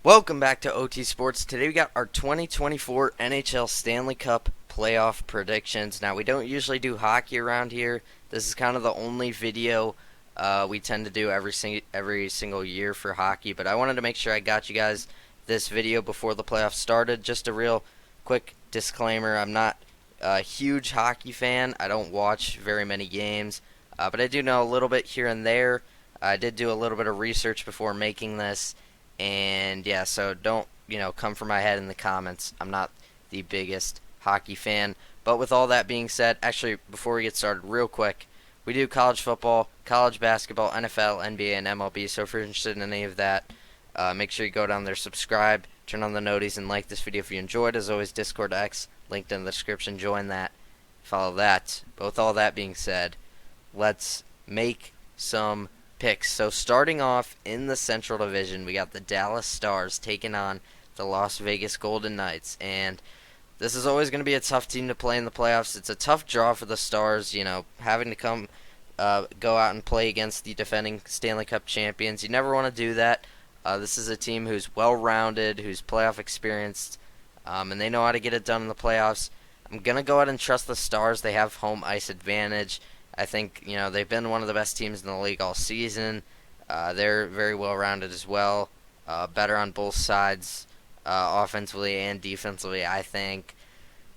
Welcome back to OT Sports. Today we got our 2024 NHL Stanley Cup playoff predictions. Now, we don't usually do hockey around here. This is kind of the only video we tend to do every single year for hockey, but I wanted to make sure I got you guys this video before the playoffs started. Just a real quick disclaimer, I'm not a huge hockey fan. I don't watch very many games, but I do know a little bit here and there. I did do a little bit of research before making this. And yeah, so don't, come for my head in the comments. I'm not the biggest hockey fan. But with all that being said, actually, before we get started, real quick, we do college football, college basketball, NFL, NBA, and MLB. So if you're interested in any of that, make sure you go down there, subscribe, turn on the noties, and like this video if you enjoyed. As always, Discord X, linked in the description. Join that. Follow that. But with all that being said, let's make some picks. So starting off in the Central Division, we got the Dallas Stars taking on the Las Vegas Golden Knights, and this is always going to be a tough team to play in the playoffs. It's a tough draw for the Stars, having to go out and play against the defending Stanley Cup champions. You never want to do that. This is a team who's well-rounded, who's playoff experienced, and they know how to get it done in the playoffs. I'm going to go ahead and trust the Stars. They have home ice advantage. I think, they've been one of the best teams in the league all season. They're very well-rounded as well. Better on both sides, offensively and defensively, I think.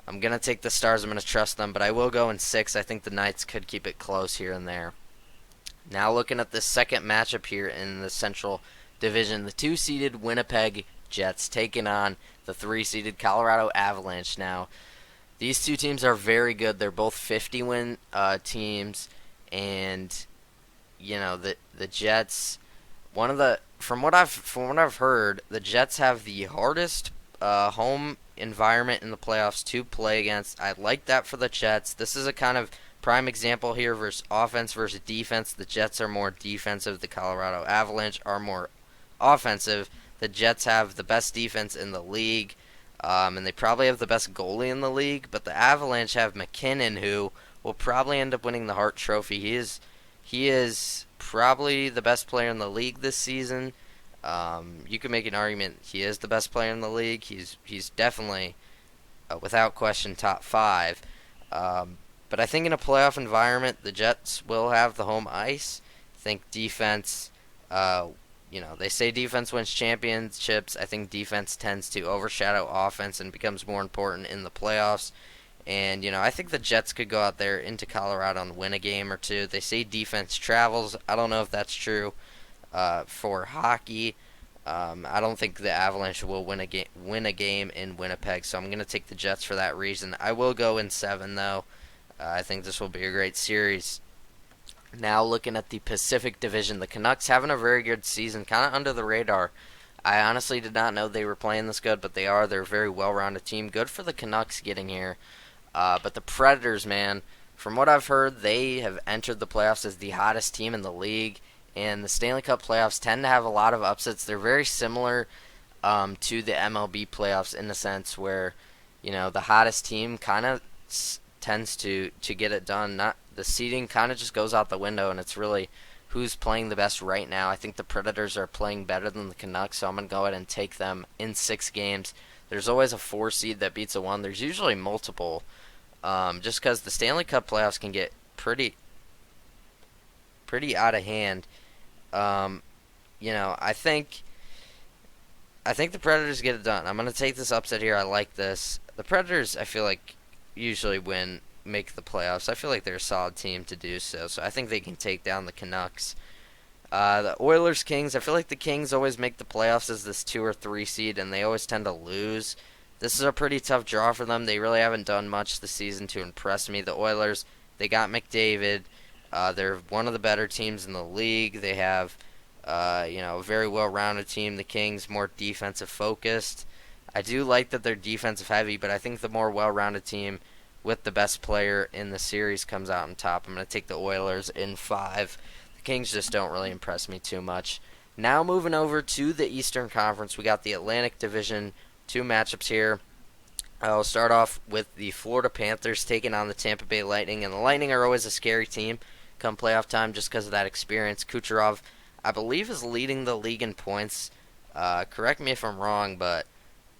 I'm going to take the Stars. I'm going to trust them, but I will go in 6. I think the Knights could keep it close here and there. Now looking at the second matchup here in the Central Division, the 2-seeded Winnipeg Jets taking on the 3-seeded Colorado Avalanche. Now, these two teams are very good. They're both 50-win teams, and the Jets. From what I've heard, the Jets have the hardest home environment in the playoffs to play against. I like that for the Jets. This is a kind of prime example here versus offense versus defense. The Jets are more defensive. The Colorado Avalanche are more offensive. The Jets have the best defense in the league. And they probably have the best goalie in the league, but the Avalanche have McKinnon, who will probably end up winning the Hart Trophy. He is probably the best player in the league this season. You could make an argument he is the best player in the league. He's definitely, without question, top 5. But I think in a playoff environment, the Jets will have the home ice. I think defense. They say defense wins championships. I think defense tends to overshadow offense and becomes more important in the playoffs. And, I think the Jets could go out there into Colorado and win a game or two. They say defense travels. I don't know if that's true for hockey. I don't think the Avalanche will win a game in Winnipeg, so I'm going to take the Jets for that reason. I will go in 7, though. I think this will be a great series. Now looking at the Pacific Division, the Canucks having a very good season, kind of under the radar. I honestly did not know they were playing this good, but they are. They're a very well-rounded team. Good for the Canucks getting here. But the Predators, man, from what I've heard, they have entered the playoffs as the hottest team in the league. And the Stanley Cup playoffs tend to have a lot of upsets. They're very similar to the MLB playoffs in the sense where, the hottest team kind of tends to get it done. Not the seeding kind of just goes out the window, and it's really who's playing the best right now. I think the Predators are playing better than the Canucks, so I'm going to go ahead and take them in 6 games. There's always a 4 seed that beats a 1. There's usually multiple, just because the Stanley Cup playoffs can get pretty out of hand. I think the Predators get it done. I'm going to take this upset here. I like this. The Predators, I feel like, usually make the playoffs. I feel like they're a solid team to do so. So I think they can take down the Canucks. The Oilers Kings, I feel like the Kings always make the playoffs as this 2 or 3 seed, and they always tend to lose. This is a pretty tough draw for them. They really haven't done much this season to impress me. The Oilers, they got McDavid. They're one of the better teams in the league. They have, a very well-rounded team. The Kings, more defensive focused. I do like that they're defensive heavy, but I think the more well-rounded team with the best player in the series comes out on top. I'm going to take the Oilers in 5. The Kings just don't really impress me too much. Now moving over to the Eastern Conference, we got the Atlantic Division, 2 matchups here. I'll start off with the Florida Panthers taking on the Tampa Bay Lightning, and the Lightning are always a scary team come playoff time just because of that experience. Kucherov, I believe, is leading the league in points Correct me if I'm wrong, but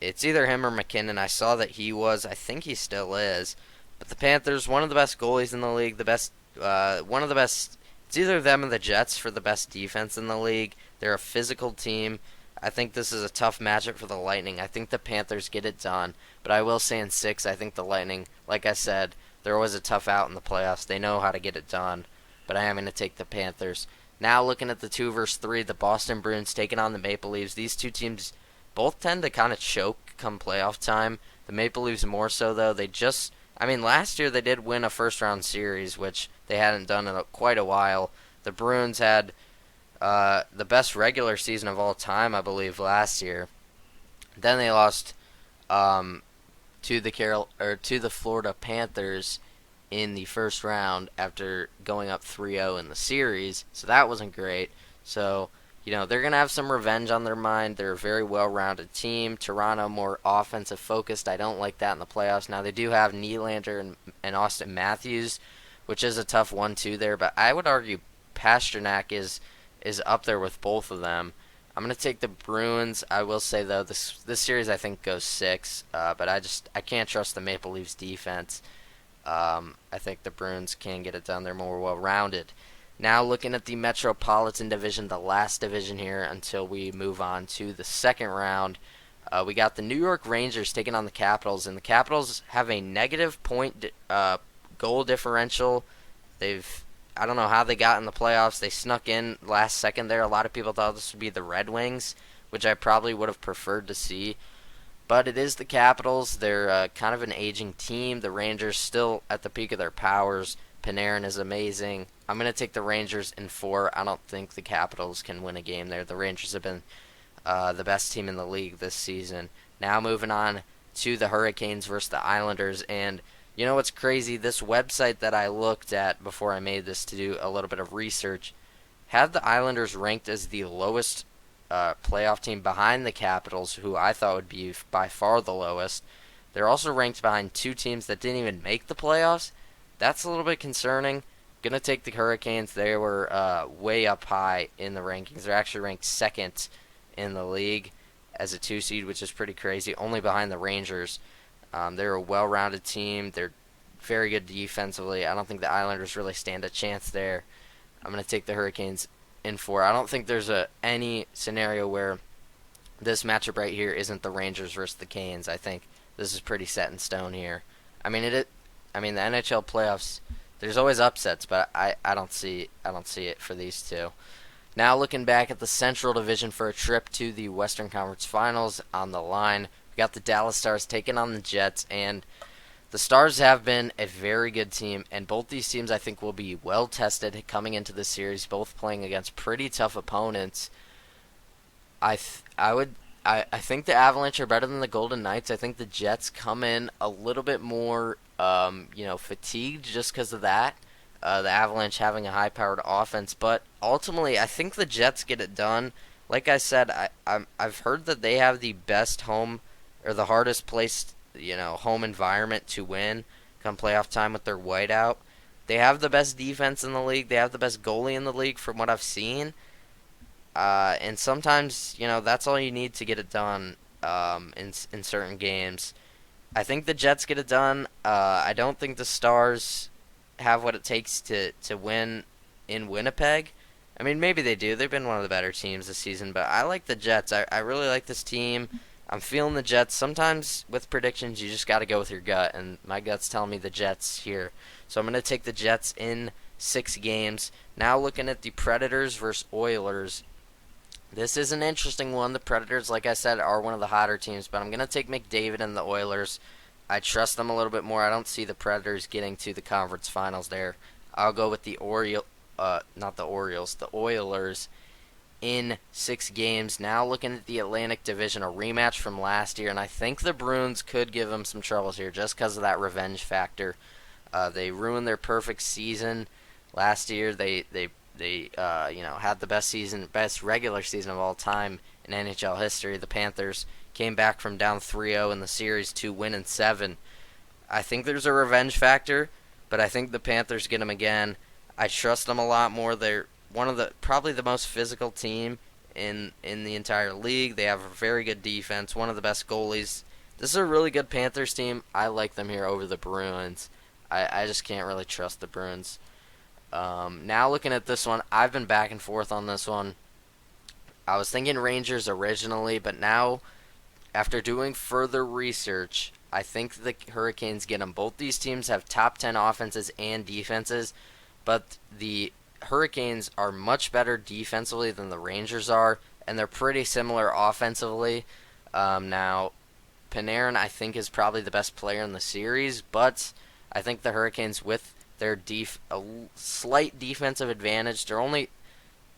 it's either him or McKinnon. I saw that he was. I think he still is. But the Panthers, one of the best goalies in the league, one of the best. It's either them or the Jets for the best defense in the league. They're a physical team. I think this is a tough matchup for the Lightning. I think the Panthers get it done, but I will say in 6, I think the Lightning, like I said, they're always a tough out in the playoffs. They know how to get it done, but I am going to take the Panthers. Now looking at the 2 versus 3, the Boston Bruins taking on the Maple Leafs. These two teams both tend to kind of choke come playoff time. The Maple Leafs more so, though. Last year they did win a first-round series, which they hadn't done in quite a while. The Bruins had the best regular season of all time, I believe, last year. Then they lost to the Florida Panthers in the first round after going up 3-0 in the series. So that wasn't great. So, they're going to have some revenge on their mind. They're a very well-rounded team. Toronto, more offensive focused. I don't like that in the playoffs. Now, they do have Nylander and Austin Matthews, which is a tough 1-2 there. But I would argue Pasternak is up there with both of them. I'm going to take the Bruins. I will say, though, this series I think goes 6. But I can't trust the Maple Leafs defense. I think the Bruins can get it done. They're more well-rounded. Now looking at the Metropolitan Division, the last division here until we move on to the second round. We got the New York Rangers taking on the Capitals, and the Capitals have a negative point goal differential. I don't know how they got in the playoffs. They snuck in last second there. A lot of people thought this would be the Red Wings, which I probably would have preferred to see. But it is the Capitals. They're kind of an aging team. The Rangers still at the peak of their powers. Panarin is amazing. I'm going to take the Rangers in 4. I don't think the Capitals can win a game there. The Rangers have been the best team in the league this season. Now moving on to the Hurricanes versus the Islanders. And you know what's crazy? This website that I looked at before I made this to do a little bit of research had the Islanders ranked as the lowest playoff team behind the Capitals, who I thought would be by far the lowest. They're also ranked behind 2 teams that didn't even make the playoffs. That's a little bit concerning. Going to take the Hurricanes. They were way up high in the rankings. They're actually ranked 2nd in the league as a 2 seed, which is pretty crazy, only behind the Rangers. They're a well-rounded team. They're very good defensively. I don't think the Islanders really stand a chance there. I'm going to take the Hurricanes in 4. I don't think there's any scenario where this matchup right here isn't the Rangers versus the Canes. I think this is pretty set in stone here. The NHL playoffs, there's always upsets, but I don't see it for these two. Now looking back at the Central Division for a trip to the Western Conference Finals on the line, we got the Dallas Stars taking on the Jets, and the Stars have been a very good team, and both these teams I think will be well tested coming into the series, both playing against pretty tough opponents. I think the Avalanche are better than the Golden Knights. I think the Jets come in a little bit more fatigued just because of that. The Avalanche having a high-powered offense, but ultimately I think the Jets get it done. Like I said, I've heard that they have the best home or the hardest placed home environment to win come playoff time with their whiteout. They have the best defense in the league. They have the best goalie in the league from what I've seen. And sometimes, that's all you need to get it done in certain games. I think the Jets get it done. I don't think the Stars have what it takes to win in Winnipeg. Maybe they do. They've been one of the better teams this season, but I like the Jets. I really like this team. I'm feeling the Jets. Sometimes with predictions, you just got to go with your gut, and my gut's telling me the Jets here. So I'm going to take the Jets in 6 games. Now looking at the Predators versus Oilers. This is an interesting one. The Predators, like I said, are one of the hotter teams, but I'm going to take McDavid and the Oilers. I trust them a little bit more. I don't see the Predators getting to the conference finals there. I'll go with the Oilers in 6 games. Now looking at the Atlantic Division, a rematch from last year, and I think the Bruins could give them some troubles here just because of that revenge factor. They ruined their perfect season last year. They had the best regular season of all time in NHL history. The Panthers came back from down 3-0 in the series to win in 7. I think there's a revenge factor, but I think the Panthers get them again. I trust them a lot more. They're probably the most physical team in the entire league. They have a very good defense, one of the best goalies. This is a really good Panthers team. I like them here over the Bruins. I just can't really trust the Bruins. Now looking at this one, I've been back and forth on this one. I was thinking Rangers originally, but now, after doing further research, I think the Hurricanes get them. Both these teams have top 10 offenses and defenses, but the Hurricanes are much better defensively than the Rangers are, and they're pretty similar offensively. Now, Panarin, I think, is probably the best player in the series, but I think the Hurricanes, with their a slight defensive advantage, they're only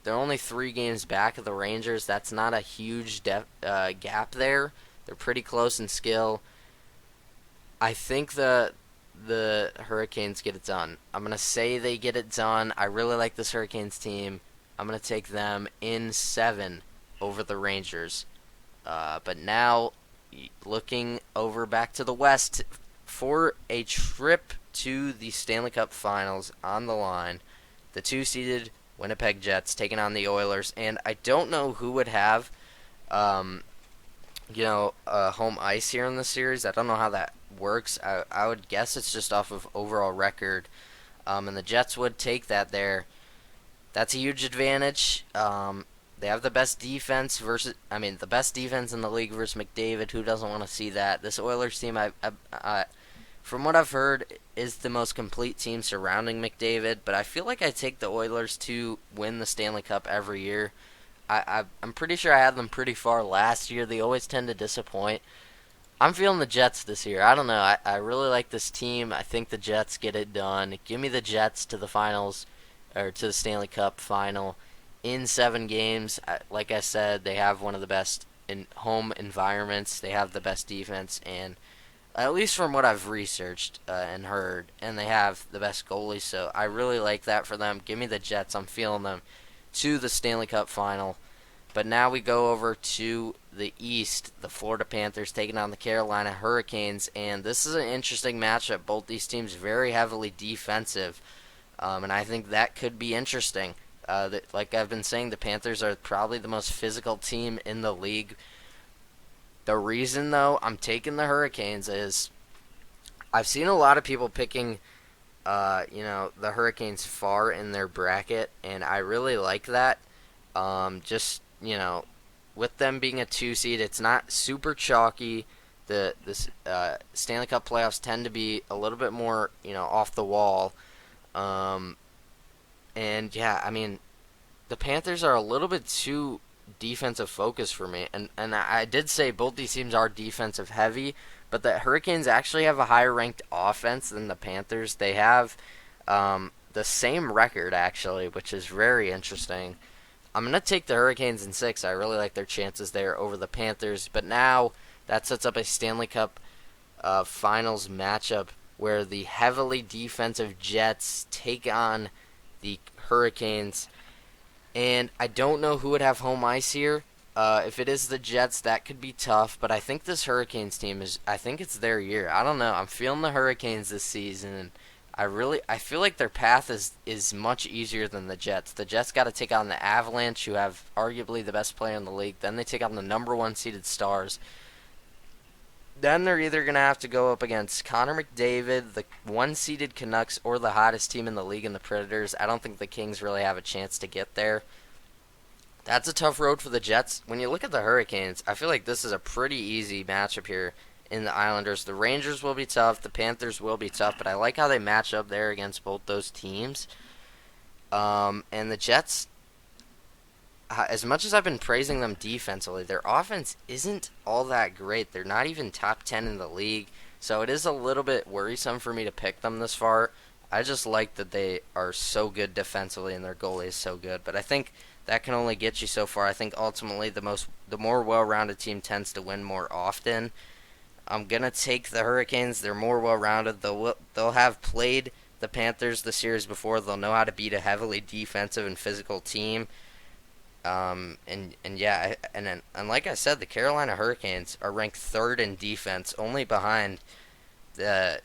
3 games back of the Rangers. That's not a huge gap there. They're pretty close in skill. I think the Hurricanes get it done. I'm going to say they get it done. I really like this Hurricanes team. I'm going to take them in 7 over the Rangers. But now, looking over back to the West, for a trip to the Stanley Cup Finals on the line, the 2-seeded Winnipeg Jets taking on the Oilers, and I don't know who would have, home ice here in the series. I don't know how that works. I would guess it's just off of overall record, and the Jets would take that there. That's a huge advantage. They have the best defense the best defense in the league versus McDavid. Who doesn't want to see that? This Oilers team, from what I've heard, is the most complete team surrounding McDavid, but I feel like I take the Oilers to win the Stanley Cup every year. I'm pretty sure I had them pretty far last year. They always tend to disappoint. I'm feeling the Jets this year. I don't know. I really like this team. I think the Jets get it done. Give me the Jets to the finals, or to the Stanley Cup final in 7 games. Like I said, they have one of the best in home environments. They have the best defense, and at least from what I've researched and heard, and they have the best goalie, so I really like that for them. Give me the Jets. I'm feeling them to the Stanley Cup final. But now we go over to the East, the Florida Panthers taking on the Carolina Hurricanes, and this is an interesting matchup. Both these teams very heavily defensive, and I think that could be interesting. Like I've been saying, the Panthers are probably the most physical team in the league. The reason, though, I'm taking the Hurricanes is I've seen a lot of people picking, the Hurricanes far in their bracket, and I really like that. With them being a 2 seed, it's not super chalky. The Stanley Cup playoffs tend to be a little bit more, off the wall. The Panthers are a little bit too defensive focus for me, and I did say both these teams are defensive heavy, but the Hurricanes actually have a higher ranked offense than the Panthers. They have the same record, actually, which is very interesting. I'm going to take the Hurricanes in 6. I really like their chances there over the Panthers, but now that sets up a Stanley Cup Finals matchup where the heavily defensive Jets take on the Hurricanes. And I don't know who would have home ice here. If it is the Jets, that could be tough. But I think this Hurricanes team I think it's their year. I don't know. I'm feeling the Hurricanes this season. And I feel like their path is much easier than the Jets. The Jets got to take on the Avalanche, who have arguably the best player in the league. Then they take on the number 1 seeded Stars. Then they're either going to have to go up against Connor McDavid, the 1-seeded Canucks, or the hottest team in the league in the Predators. I don't think the Kings really have a chance to get there. That's a tough road for the Jets. When you look at the Hurricanes, I feel like this is a pretty easy matchup here in the Islanders. The Rangers will be tough. The Panthers will be tough. But I like how they match up there against both those teams. And the Jets, as much as I've been praising them defensively, their offense isn't all that great. They're not even top 10 in the league, so it is a little bit worrisome for me to pick them this far. I just like that they are so good defensively and their goalie is so good, but I think that can only get you so far. I think ultimately the more well-rounded team tends to win more often. I'm going to take the Hurricanes. They're more well-rounded. They'll have played the Panthers the series before. They'll know how to beat a heavily defensive and physical team. And like I said, the Carolina Hurricanes are ranked 3rd in defense, only behind the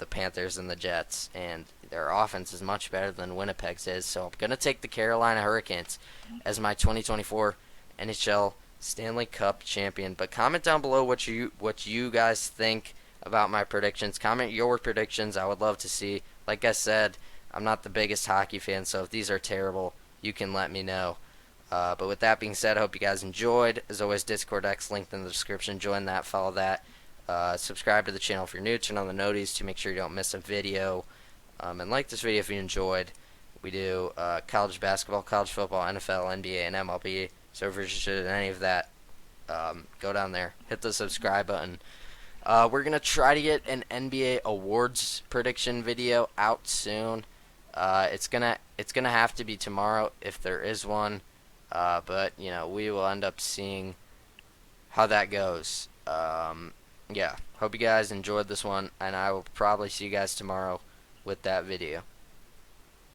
Panthers and the Jets, and their offense is much better than Winnipeg's is. So I'm gonna take the Carolina Hurricanes as my 2024 NHL Stanley Cup champion. But comment down below what you guys think about my predictions. Comment your predictions. I would love to see. Like I said, I'm not the biggest hockey fan, so if these are terrible, you can let me know. But with that being said, I hope you guys enjoyed. As always, Discord X linked in the description. Join that, follow that. Subscribe to the channel if you're new. Turn on the noties to make sure you don't miss a video. And like this video if you enjoyed. We do college basketball, college football, NFL, NBA, and MLB. So if you're interested in any of that, go down there. Hit the subscribe button. We're going to try to get an NBA awards prediction video out soon. It's gonna have to be tomorrow if there is one. But, you know, we will end up seeing how that goes. Yeah, hope you guys enjoyed this one, and I will probably see you guys tomorrow with that video.